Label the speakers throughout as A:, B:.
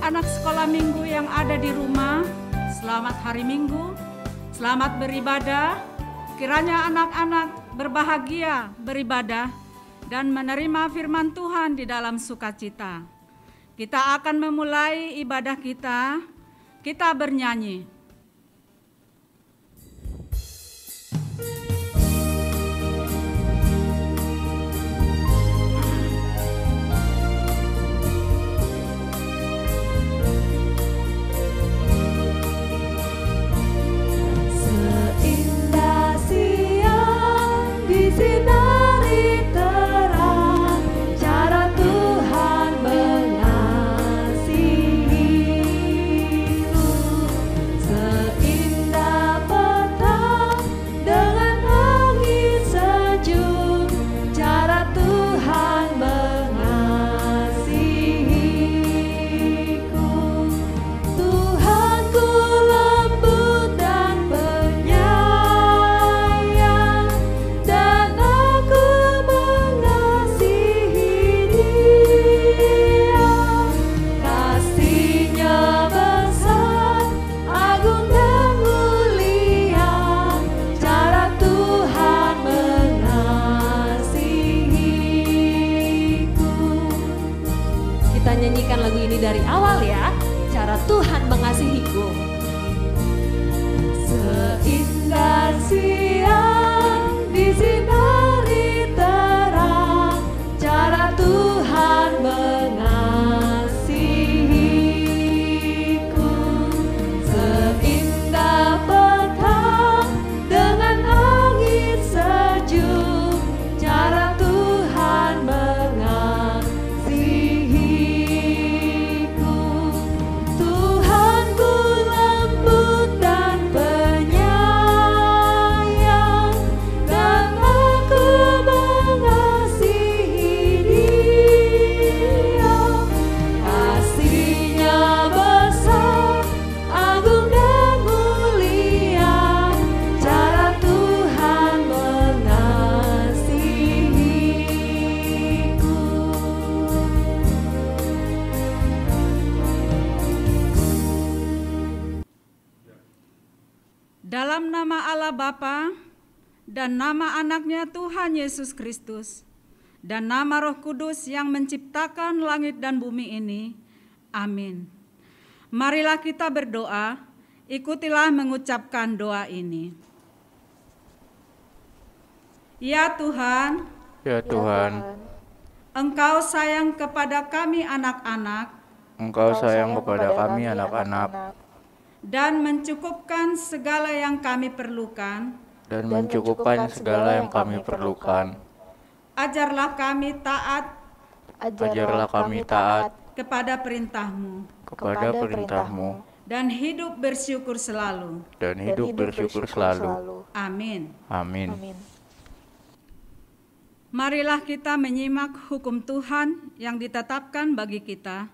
A: anak-anak sekolah minggu yang ada di rumah, selamat hari Minggu, selamat beribadah. Kiranya anak-anak berbahagia beribadah dan menerima firman Tuhan di dalam sukacita. Kita akan memulai ibadah kita bernyanyi.
B: Dari awal ya, cara Tuhan mengasihiku. Seindah siang disinari terang, cara Tuhan mengasihiku. Seindah petang dengan angin sejuk, cara Tuhan
A: Dalam nama Allah Bapa dan nama anaknya Tuhan Yesus Kristus dan nama Roh Kudus yang menciptakan langit dan bumi ini. Amin. Marilah kita berdoa, ikutilah mengucapkan doa ini. Ya Tuhan,
C: ya Tuhan,
A: Engkau sayang kepada kami anak-anak,
C: Engkau sayang kepada kami anak-anak,
A: dan mencukupkan segala yang kami perlukan. Ajarlah kami taat kepada perintah-Mu, dan hidup bersyukur selalu. Amin.
C: Amin.
A: Marilah kita menyimak hukum Tuhan yang ditetapkan bagi kita.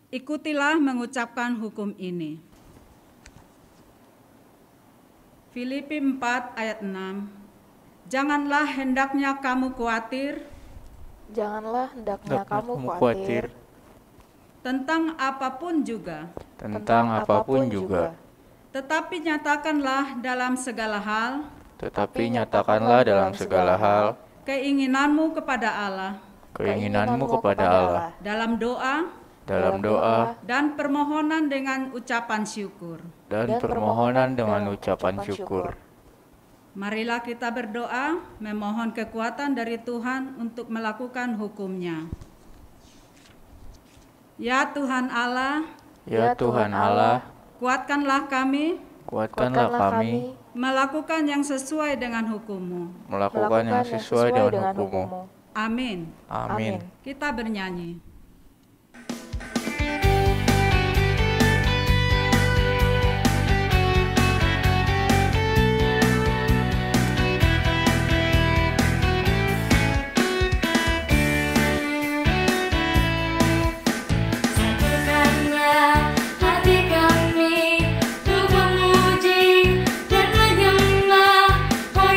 A: Ikutilah mengucapkan hukum ini. Filipi 4 ayat 6. Janganlah hendaknya kamu khawatir tentang apapun juga. Tetapi nyatakanlah dalam segala hal keinginanmu kepada Allah dalam doa dan permohonan dengan ucapan syukur. Marilah kita berdoa, memohon kekuatan dari Tuhan untuk melakukan hukum-Nya. Ya Tuhan Allah, kuatkanlah kami melakukan yang sesuai dengan hukum-Mu. Amin. Kita bernyanyi.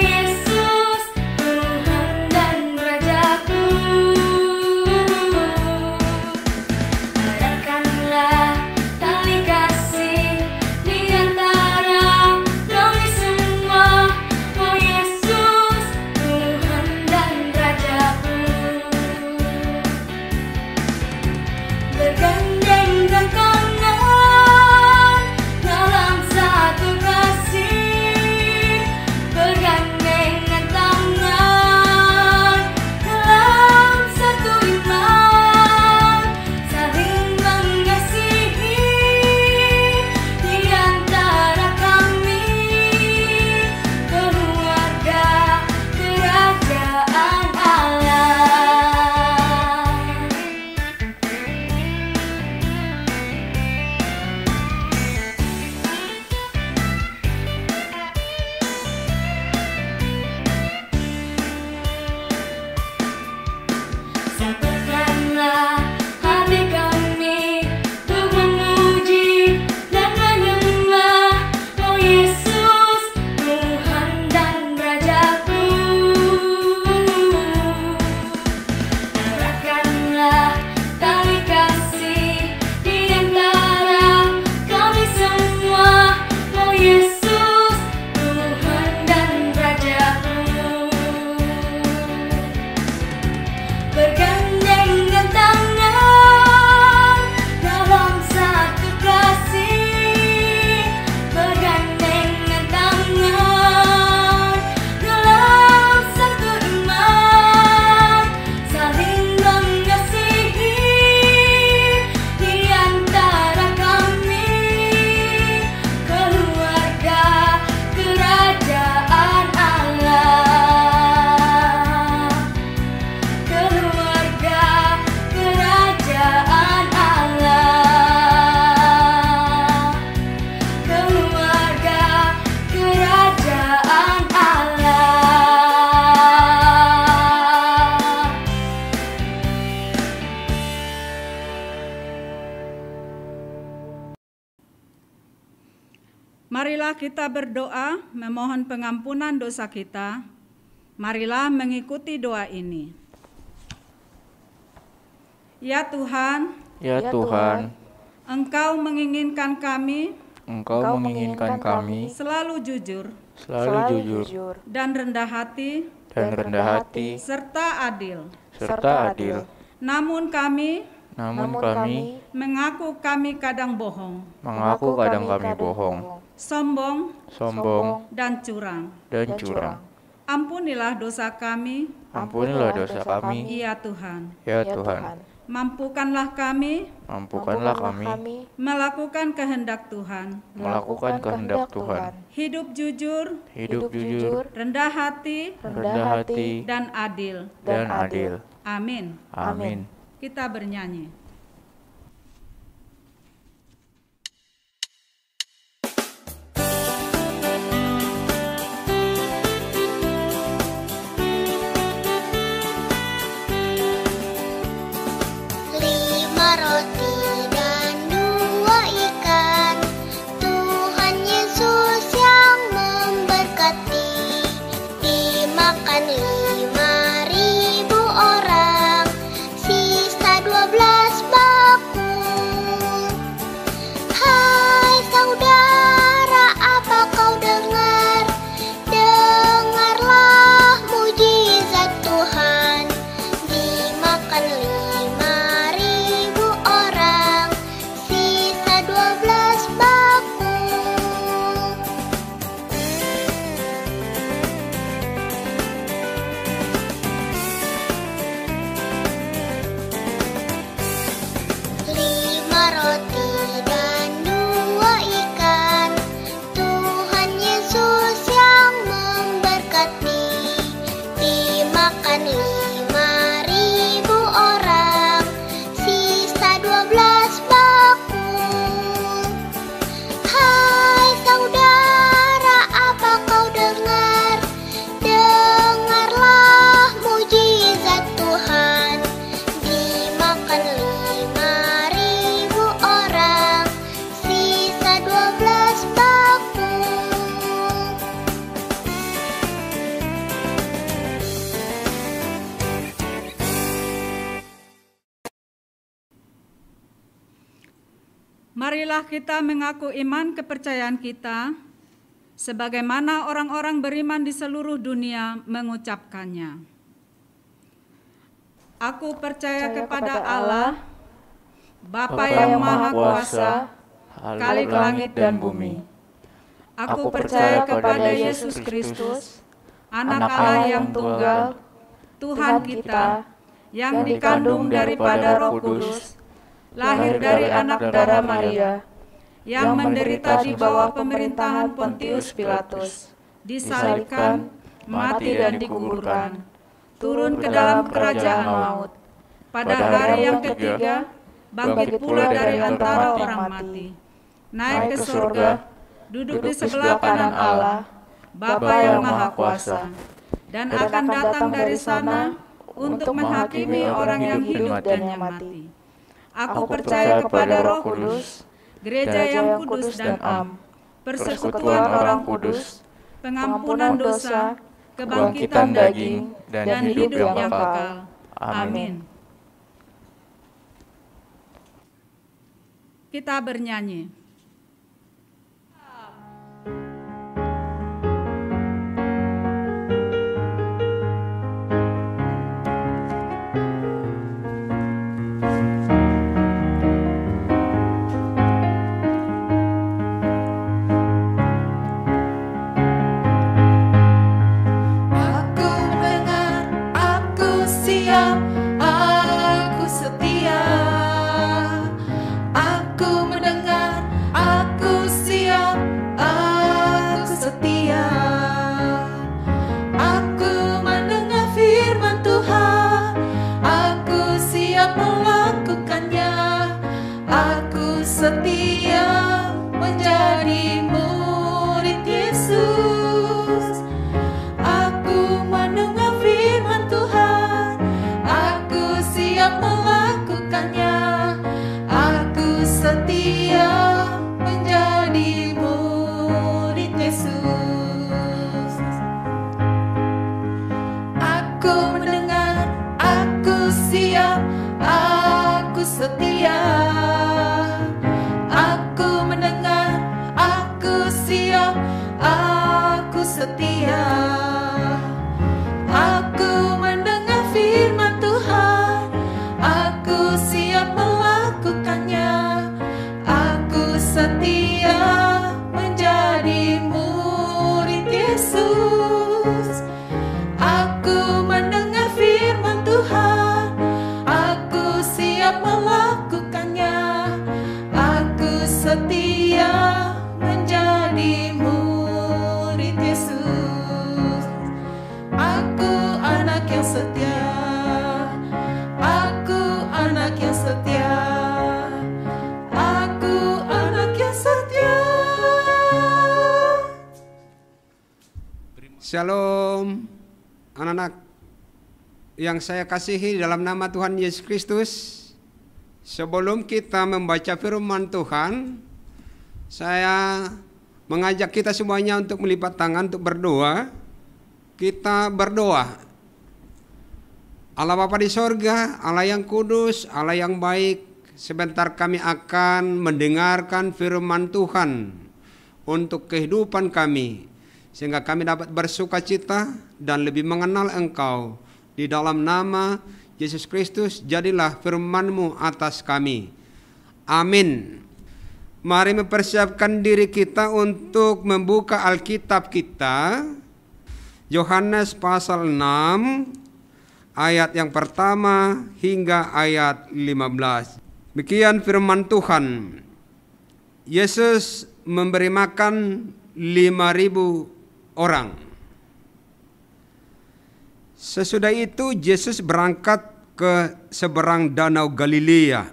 D: Yesus, Tuhan dan Rajaku.
A: Marilah kita berdoa memohon pengampunan dosa kita. Marilah mengikuti doa ini. Ya Tuhan,
C: Ya Tuhan,
A: Engkau menginginkan kami
C: Engkau menginginkan kami
A: selalu jujur
C: selalu jujur
A: dan rendah hati
C: dan rendah hati
A: serta adil.
C: serta adil.
A: Namun kami
C: Namun kami
A: mengaku kami kadang bohong,
C: mengaku kadang kami bohong,
A: sombong,
C: sombong,
A: dan curang.
C: dan curang.
A: Ampunilah dosa kami,
C: Ampunilah dosa kami,
A: ya Tuhan.
C: ya Tuhan.
A: Mampukanlah kami
C: Mampukanlah kami
A: melakukan kehendak Tuhan,
C: melakukan kehendak Tuhan,
A: hidup jujur,
C: hidup jujur,
A: rendah hati,
C: rendah hati,
A: dan adil.
C: dan adil.
A: Amin.
C: Amin.
A: Kita bernyanyi. Marilah kita mengaku iman kepercayaan kita, sebagaimana orang-orang beriman di seluruh dunia mengucapkannya. Aku percaya kepada Allah, Bapa yang Maha Kuasa, Khalik langit dan bumi. Aku percaya kepada Yesus Kristus, Anak Allah yang tunggal, Tuhan kita, yang dikandung daripada Roh Kudus, lahir dari anak darah Maria, yang menderita di bawah pemerintahan Pontius Pilatus, disalibkan, mati dan dikuburkan, turun ke dalam kerajaan maut. Pada hari yang ketiga, bangkit pula dari antara orang mati, naik ke surga, duduk di sebelah kanan Allah, Bapa yang Maha Kuasa, dan akan datang dari sana untuk menghakimi orang yang hidup dan yang mati. Aku percaya kepada Roh Kudus, gereja yang kudus dan am, persekutuan orang kudus, pengampunan dosa, kebangkitan daging, dan hidup yang kekal. Amin. Kita bernyanyi.
D: Aku setia menjadi murid. Shalom anak-anak yang saya kasihi dalam nama Tuhan Yesus Kristus. Sebelum kita membaca firman Tuhan, saya mengajak kita semuanya untuk melipat tangan untuk berdoa. Kita berdoa. Allah Bapa di sorga, Allah yang kudus, Allah yang baik, sebentar kami akan mendengarkan firman Tuhan untuk kehidupan kami, sehingga kami dapat bersuka cita dan lebih mengenal Engkau. Di dalam nama Yesus Kristus, jadilah firman-Mu atas kami. Amin. Mari mempersiapkan diri kita untuk membuka Alkitab kita. Yohanes pasal 6, ayat yang pertama hingga ayat 15. Demikian firman Tuhan. Yesus memberi makan 5.000 orang. Sesudah itu Yesus berangkat ke seberang danau Galilea,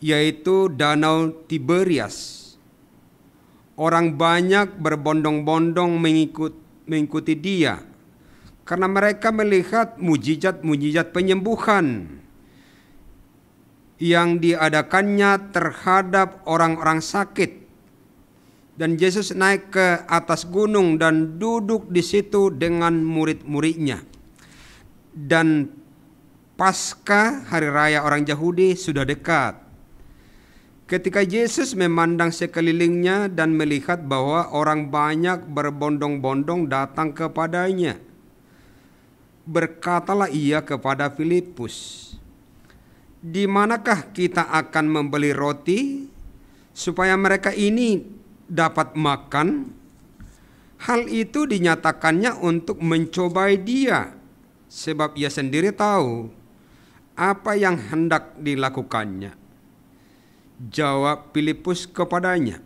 D: yaitu danau Tiberias. Orang banyak berbondong-bondong mengikuti dia, karena mereka melihat mujizat-mujizat penyembuhan yang diadakannya terhadap orang-orang sakit. Dan Yesus naik ke atas gunung dan duduk di situ dengan murid-muridnya. Dan Paskah, hari raya orang Yahudi, sudah dekat. Ketika Yesus memandang sekelilingnya dan melihat bahwa orang banyak berbondong-bondong datang kepadanya, berkatalah ia kepada Filipus, "Di manakah kita akan membeli roti supaya mereka ini dapat makan?" Hal itu dinyatakannya untuk mencobai dia, sebab ia sendiri tahu apa yang hendak dilakukannya. Jawab Filipus kepadanya,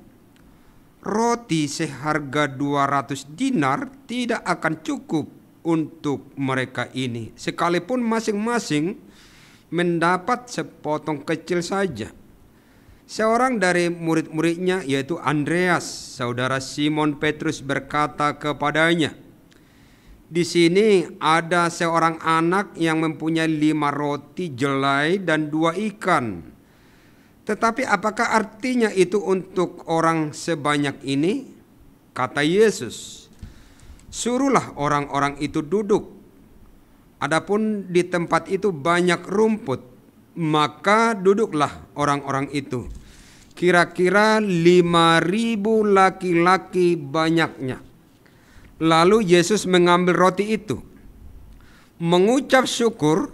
D: "Roti seharga 200 dinar tidak akan cukup untuk mereka ini, sekalipun masing-masing mendapat sepotong kecil saja." Seorang dari murid-muridnya, yaitu Andreas, saudara Simon Petrus, berkata kepadanya, "Di sini ada seorang anak yang mempunyai 5 roti jelai dan 2 ikan. Tetapi apakah artinya itu untuk orang sebanyak ini?" Kata Yesus, "Suruhlah orang-orang itu duduk. Adapun di tempat itu banyak rumput, maka duduklah orang-orang itu. Kira-kira 5.000 laki-laki banyaknya." Lalu Yesus mengambil roti itu, mengucap syukur,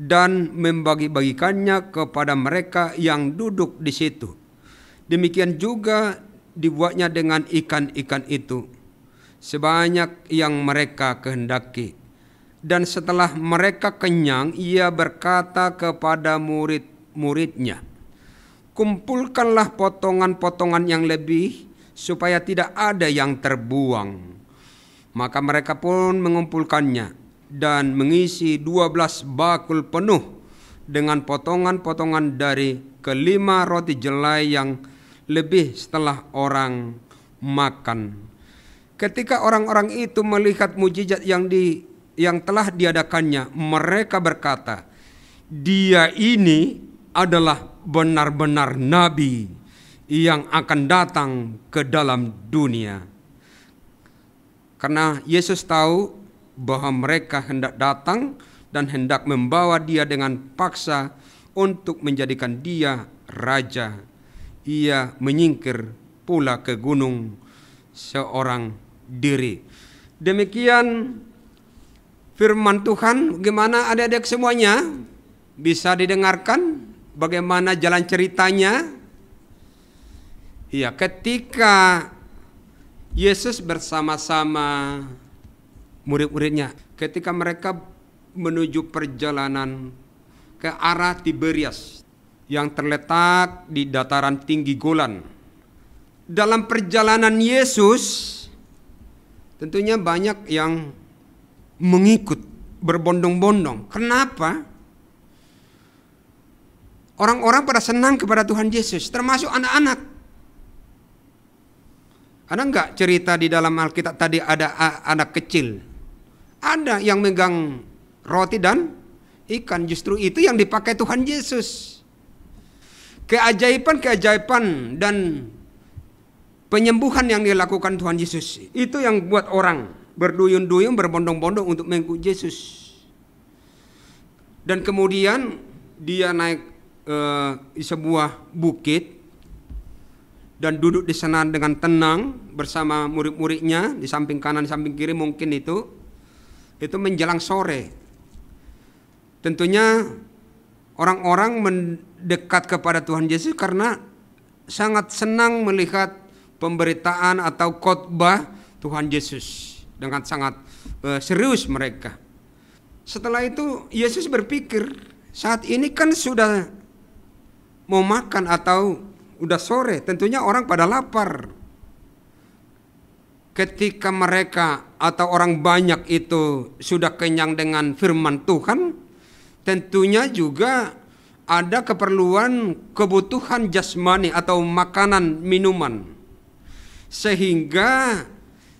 D: dan membagi-bagikannya kepada mereka yang duduk di situ. Demikian juga dibuatnya dengan ikan-ikan itu, sebanyak yang mereka kehendaki. Dan setelah mereka kenyang, ia berkata kepada murid-muridnya, "Kumpulkanlah potongan-potongan yang lebih, supaya tidak ada yang terbuang." Maka mereka pun mengumpulkannya dan mengisi 12 bakul penuh dengan potongan-potongan dari ke-5 roti jelai yang lebih setelah orang makan. Ketika orang-orang itu melihat mujizat yang telah diadakannya, mereka berkata, "Dia ini adalah benar-benar nabi yang akan datang ke dalam dunia." Karena Yesus tahu bahwa mereka hendak datang dan hendak membawa dia dengan paksa untuk menjadikan dia raja, ia menyingkir pula ke gunung seorang diri. Demikian firman Tuhan. Bagaimana adik-adik semuanya? Bisa didengarkan bagaimana jalan ceritanya? Ya, ketika Yesus bersama-sama murid-muridnya, ketika mereka menuju perjalanan ke arah Tiberias yang terletak di dataran tinggi Golan. Dalam perjalanan Yesus, tentunya banyak yang mengikut berbondong-bondong. Kenapa? Orang-orang pada senang kepada Tuhan Yesus, termasuk anak-anak. Ada enggak cerita di dalam Alkitab tadi ada anak kecil? Ada yang megang roti dan ikan, justru itu yang dipakai Tuhan Yesus. Keajaiban-keajaiban dan penyembuhan yang dilakukan Tuhan Yesus, itu yang buat orang berduyun-duyun, berbondong-bondong untuk mengikut Yesus. Dan kemudian dia naik di sebuah bukit dan duduk di sana dengan tenang bersama murid-muridnya, di samping kanan, di samping kiri mungkin itu menjelang sore. Tentunya orang-orang mendekat kepada Tuhan Yesus karena sangat senang melihat pemberitaan atau khotbah Tuhan Yesus, dengan sangat serius mereka. Setelah itu Yesus berpikir, saat ini kan sudah mau makan atau udah sore, tentunya orang pada lapar. Ketika mereka atau orang banyak itu sudah kenyang dengan firman Tuhan, tentunya juga ada keperluan kebutuhan jasmani atau makanan, minuman. Sehingga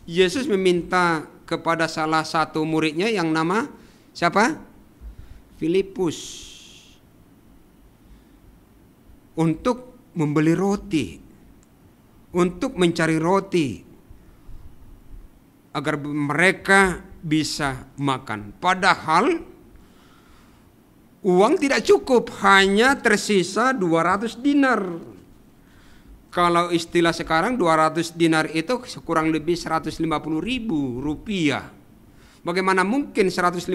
D: Yesus meminta kepada salah satu muridnya yang nama siapa? Filipus, untuk membeli roti, untuk mencari roti agar mereka bisa makan. Padahal uang tidak cukup, hanya tersisa 200 dinar. Kalau istilah sekarang 200 dinar itu kurang lebih 150.000 rupiah. Bagaimana mungkin 150.000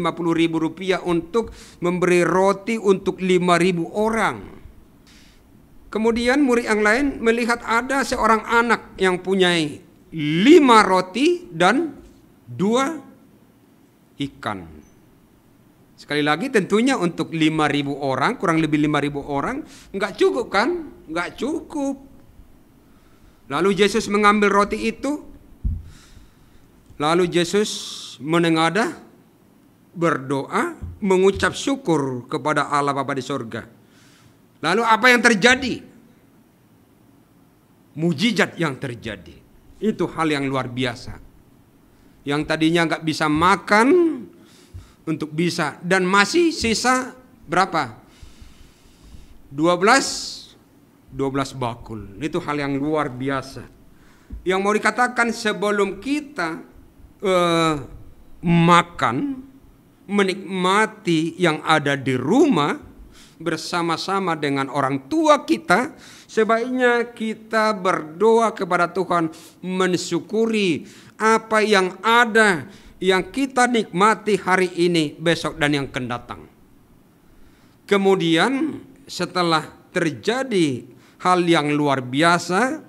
D: rupiah untuk memberi roti untuk 5.000 orang? Kemudian murid yang lain melihat ada seorang anak yang punya 5 roti dan 2 ikan. Sekali lagi tentunya untuk 5.000 orang, kurang lebih 5.000 orang, enggak cukup kan? Enggak cukup. Lalu Yesus mengambil roti itu, lalu Yesus menengadah, berdoa, mengucap syukur kepada Allah Bapa di sorga. Lalu apa yang terjadi? Mujizat yang terjadi. Itu hal yang luar biasa. Yang tadinya enggak bisa makan, untuk bisa, dan masih sisa berapa? 12 bakul. Itu hal yang luar biasa. Yang mau dikatakan, sebelum kita makan, menikmati yang ada di rumah bersama-sama dengan orang tua kita, sebaiknya kita berdoa kepada Tuhan, mensyukuri apa yang ada, yang kita nikmati hari ini, besok, dan yang akan datang. Kemudian setelah terjadi hal yang luar biasa,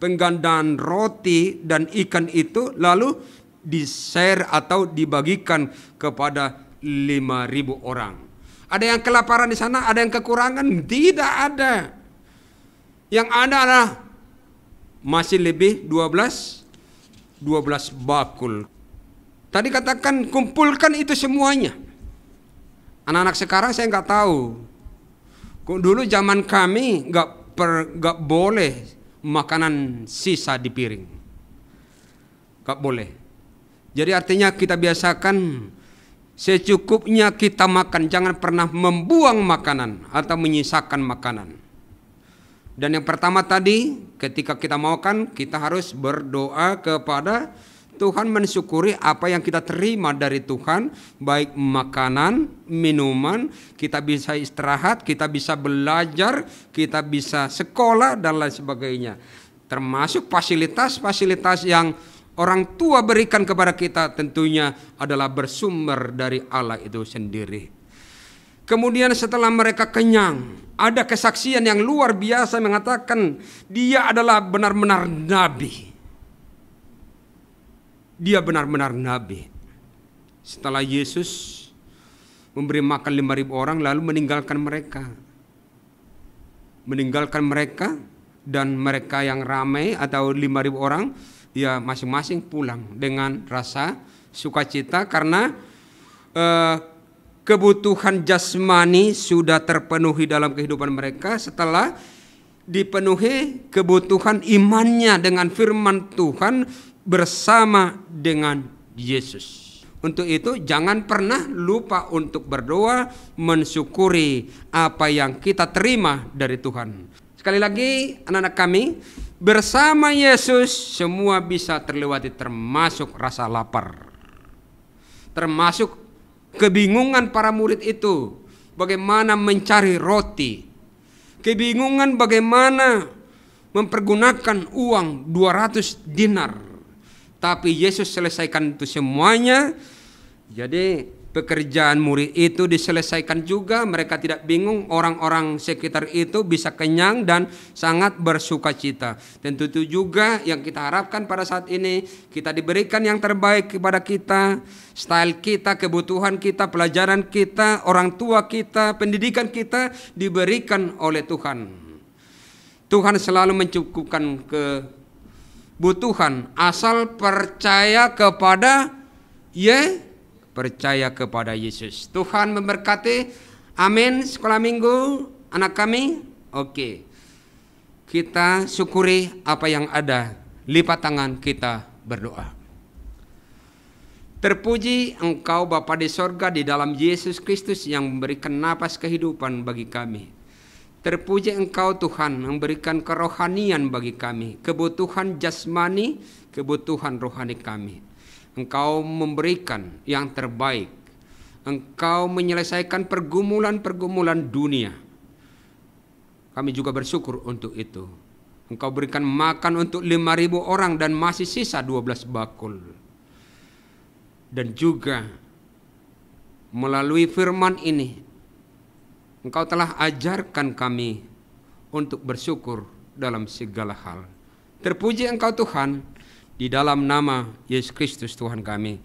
D: penggandaan roti dan ikan itu lalu di-share atau dibagikan kepada 5.000 orang. Ada yang kelaparan di sana, ada yang kekurangan? Tidak ada. Yang ada adalah masih lebih 12 bakul. Tadi katakan kumpulkan itu semuanya. Anak-anak sekarang saya nggak tahu. Dulu zaman kami nggak boleh makanan sisa di piring, nggak boleh. Jadi artinya kita biasakan secukupnya kita makan, jangan pernah membuang makanan atau menyisakan makanan. Dan yang pertama tadi, ketika kita makan, kita harus berdoa kepada Tuhan, mensyukuri apa yang kita terima dari Tuhan, baik makanan, minuman, kita bisa istirahat, kita bisa belajar, kita bisa sekolah, dan lain sebagainya. Termasuk fasilitas-fasilitas yang orang tua berikan kepada kita tentunya adalah bersumber dari Allah itu sendiri. Kemudian setelah mereka kenyang, ada kesaksian yang luar biasa mengatakan dia adalah benar-benar nabi. Dia benar-benar nabi. Setelah Yesus memberi makan 5.000 orang lalu meninggalkan mereka. Dan mereka yang ramai atau 5.000 orang, ya masing-masing pulang dengan rasa sukacita karena kebutuhan jasmani sudah terpenuhi dalam kehidupan mereka setelah dipenuhi kebutuhan imannya dengan firman Tuhan bersama dengan Yesus. Untuk itu jangan pernah lupa untuk berdoa, mensyukuri apa yang kita terima dari Tuhan. Sekali lagi anak-anak kami, bersama Yesus semua bisa terlewati, termasuk rasa lapar. Termasuk kebingungan para murid itu bagaimana mencari roti. Kebingungan bagaimana mempergunakan uang 200 dinar. Tapi Yesus selesaikan itu semuanya. Jadi pekerjaan murid itu diselesaikan juga. Mereka tidak bingung, orang-orang sekitar itu bisa kenyang dan sangat bersuka cita. Tentu itu juga yang kita harapkan pada saat ini. Kita diberikan yang terbaik kepada kita. Style kita, kebutuhan kita, pelajaran kita, orang tua kita, pendidikan kita diberikan oleh Tuhan. Tuhan selalu mencukupkan kebutuhan asal percaya kepada percaya kepada Yesus. Tuhan memberkati. Amin. Sekolah minggu anak kami. Oke. Kita syukuri apa yang ada. Lipat tangan, kita berdoa. Terpuji Engkau Bapa di sorga, di dalam Yesus Kristus yang memberikan napas kehidupan bagi kami. Terpuji Engkau Tuhan memberikan kerohanian bagi kami, kebutuhan jasmani, kebutuhan rohani kami. Engkau memberikan yang terbaik. Engkau menyelesaikan pergumulan-pergumulan dunia. Kami juga bersyukur untuk itu. Engkau berikan makan untuk 5.000 orang dan masih sisa 12 bakul. Dan juga melalui firman ini, Engkau telah ajarkan kami untuk bersyukur dalam segala hal. Terpuji Engkau Tuhan, di dalam nama Yesus Kristus Tuhan kami.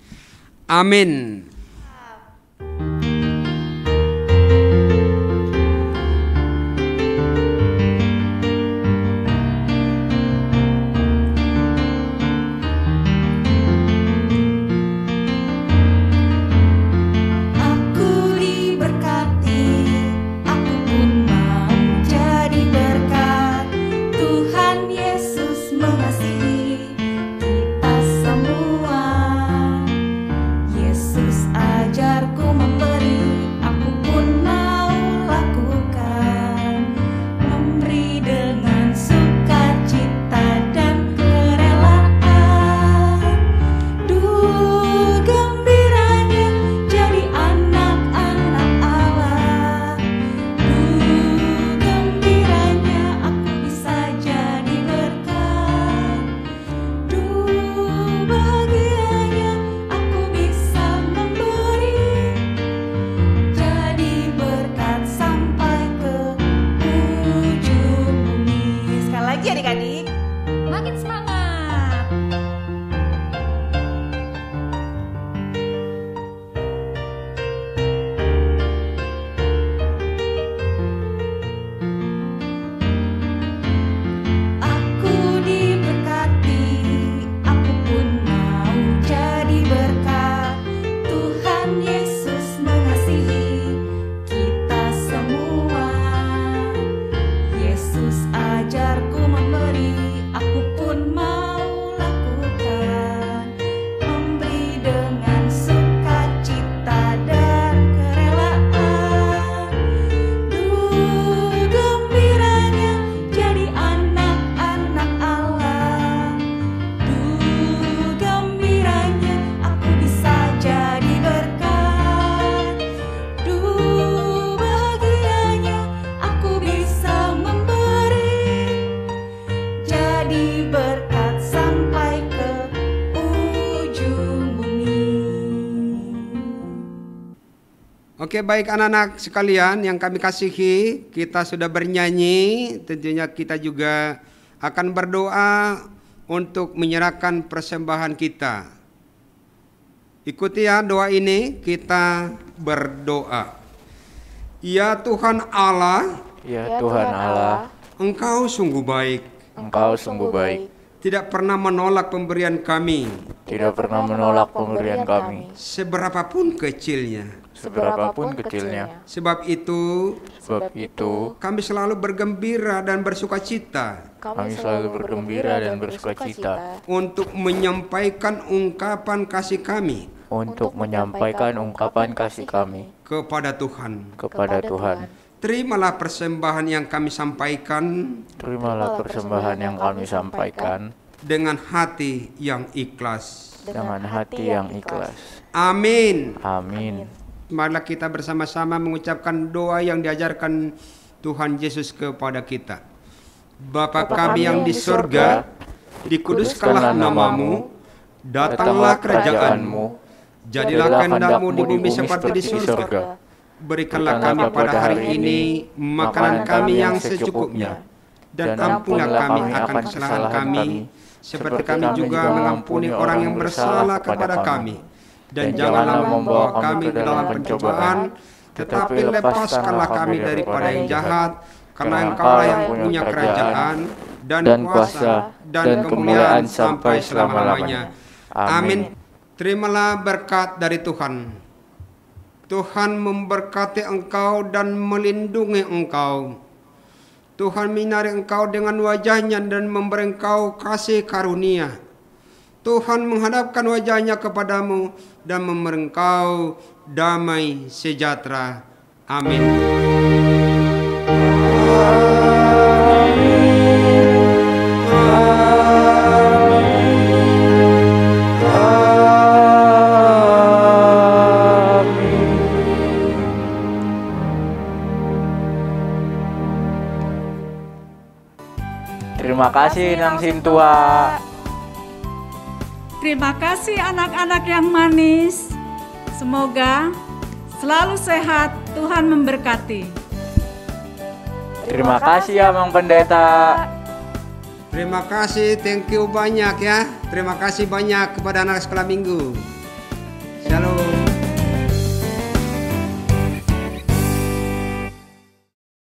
D: Amin. Oke, baik anak-anak sekalian yang kami kasihi, kita sudah bernyanyi, tentunya kita juga akan berdoa untuk menyerahkan persembahan kita. Ikuti ya doa ini, kita berdoa. Ya Tuhan Allah,
C: Ya Tuhan Allah,
D: Engkau sungguh baik,
C: Engkau sungguh baik,
D: tidak pernah menolak pemberian kami.
C: tidak pernah menolak pemberian kami,
D: seberapapun kecilnya.
C: seberapapun kecilnya.
D: Sebab itu,
C: Kami
D: selalu bergembira dan bersukacita
C: selalu bergembira dan bersukacita
D: untuk menyampaikan ungkapan kasih kami
C: untuk menyampaikan ungkapan kasih kami
D: kepada Tuhan.
C: kepada Tuhan.
D: Terimalah persembahan yang kami sampaikan
C: Terimalah persembahan yang kami sampaikan
D: dengan hati yang ikhlas.
C: dengan hati yang ikhlas.
D: Amin.
C: Amin.
D: Marilah kita bersama-sama mengucapkan doa yang diajarkan Tuhan Yesus kepada kita. Bapa kami yang di surga, dikuduskanlah namamu, datanglah kerajaanmu, jadilah kehendak-Mu di bumi seperti di surga. Berikanlah kami pada hari ini makanan kami yang secukupnya, dan ampunilah kami akan kesalahan kami, seperti kami juga mengampuni orang yang bersalah kepada kami. Dan janganlah membawa kami ke dalam pencobaan, tetapi lepaskanlah kami daripada yang jahat, karena Engkaulah yang punya kerajaan, dan kuasa, dan kemuliaan sampai selama-lamanya. Amin. Terimalah berkat dari Tuhan. Tuhan memberkati engkau dan melindungi engkau. Tuhan menyinari engkau dengan wajah-Nya dan memberi engkau kasih karunia. Tuhan menghadapkan wajah-Nya kepadamu dan memberi engkau damai sejahtera. Amin.
C: Terima kasih Nang Sintua.
A: Terima kasih anak-anak yang manis. Semoga selalu sehat, Tuhan memberkati.
C: Terima kasih ya Mang Pendeta.
D: Terima kasih, thank you banyak ya. Terima kasih banyak kepada anak sekolah minggu.